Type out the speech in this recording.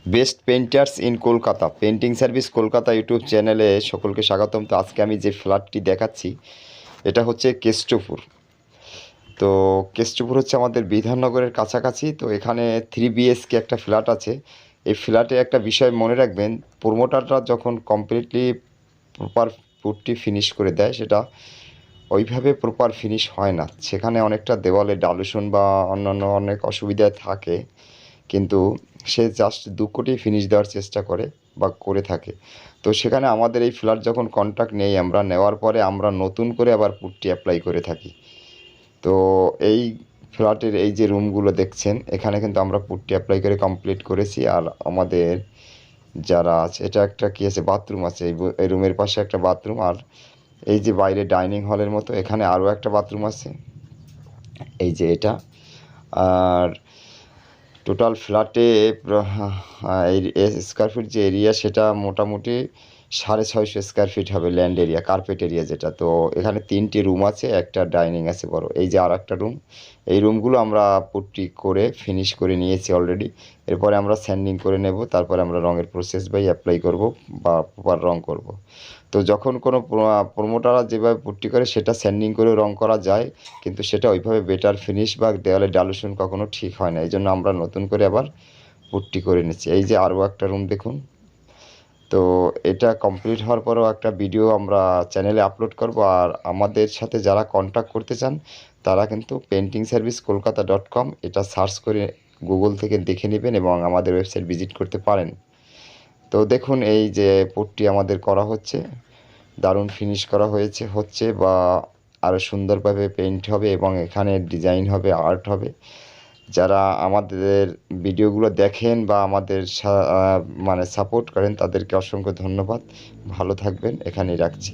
Best painters in Kolkata painting service Kolkata YouTube চ্যানেলে সকলকে স্বাগতম। তো আজকে আমি যে ফ্ল্যাটটি দেখাচ্ছি এটা হচ্ছে কেষ্টপুর। তো কেষ্টপুর হচ্ছে আমাদের বিধাননগরের কাছাকাছি। তো এখানে 3 BHK একটা ফ্ল্যাট আছে। এই ফ্ল্যাটে একটা বিষয় মনে রাখবেন, প্রোমোটাররা যখন কমপ্লিটলি প্রপার পুটটি ফিনিশ করে দেয় সেটা ওইভাবে প্রপার ফিনিশ হয় না। সেখানে অনেকটা দেওয়ালে ডালুশন বা অন্যান্য অনেক অসুবিধায় থাকে, কিন্তু সে জাস্ট 2 কোটি ফিনিশ দেওয়ার চেষ্টা করে বা করে থাকে। তো সেখানে আমাদের এই ফ্ল্যাট যখন কন্ট্রাক্ট নেই, আমরা নেওয়ার পরে আমরা নতুন করে আবার পুট্টি অ্যাপ্লাই করে থাকি। তো এই ফ্ল্যাটের এই যে রুমগুলো দেখছেন, এখানে কিন্তু আমরা পুট্টি অ্যাপ্লাই করে কমপ্লিট করেছি। আর আমাদের যারা আছে, এটা একটা কী আছে, বাথরুম আছে, এই রুমের পাশে একটা বাথরুম। আর এই যে বাইরে ডাইনিং হলের মতো এখানে আরও একটা বাথরুম আছে, এই যে এটা। আর টোটাল ফ্ল্যাটে এই স্কোয়ার ফিট যে এরিয়া সেটা মোটামুটি 650 স্কোয়ার ফিট হবে, ল্যান্ড এরিয়া, কার্পেট এরিয়া যেটা। তো এখানে 3টি রুম আছে, একটা ডাইনিং আছে বড়। এই যে আর একটা রুম, এই রুমগুলো আমরা পুট্টি করে ফিনিশ করে নিয়েছি অলরেডি। এরপরে আমরা স্যান্ডিং করে নেব, তারপরে আমরা রঙের প্রসেস বাই অ্যাপ্লাই করব বা প্রপার রং করব। তো যখন কোনো প্রোমোটাররা যেভাবে পুট্টি করে সেটা স্যান্ডিং করে রং করা যায়, কিন্তু সেটা ওইভাবে বেটার ফিনিশ বা দেওয়ালে ডালুশন কখনো ঠিক হয় না। এই জন্য আমরা নতুন করে আবার পুট্টি করে নিচ্ছি। এই যে আরও একটা রুম দেখুন। তো এটা কমপ্লিট হওয়ার পরেও একটা ভিডিও আমরা চ্যানেলে আপলোড করব। আর আমাদের সাথে যারা কন্ট্যাক্ট করতে চান তারা কিন্তু paintingservicekolkata.com এটা সার্চ করে গুগল থেকে দেখে নেবেন এবং আমাদের ওয়েবসাইট ভিজিট করতে পারেন। তো দেখুন এই যে পুট্টি আমাদের করা হচ্ছে, দারুণ ফিনিশ করা হচ্ছে বা আরও সুন্দরভাবে পেইন্ট হবে এবং এখানে ডিজাইন হবে, আর্ট হবে। যারা আমাদের ভিডিওগুলো দেখেন বা আমাদের মানে সাপোর্ট করেন তাদেরকে অসংখ্য ধন্যবাদ। ভালো থাকবেন, এখানেই রাখছি।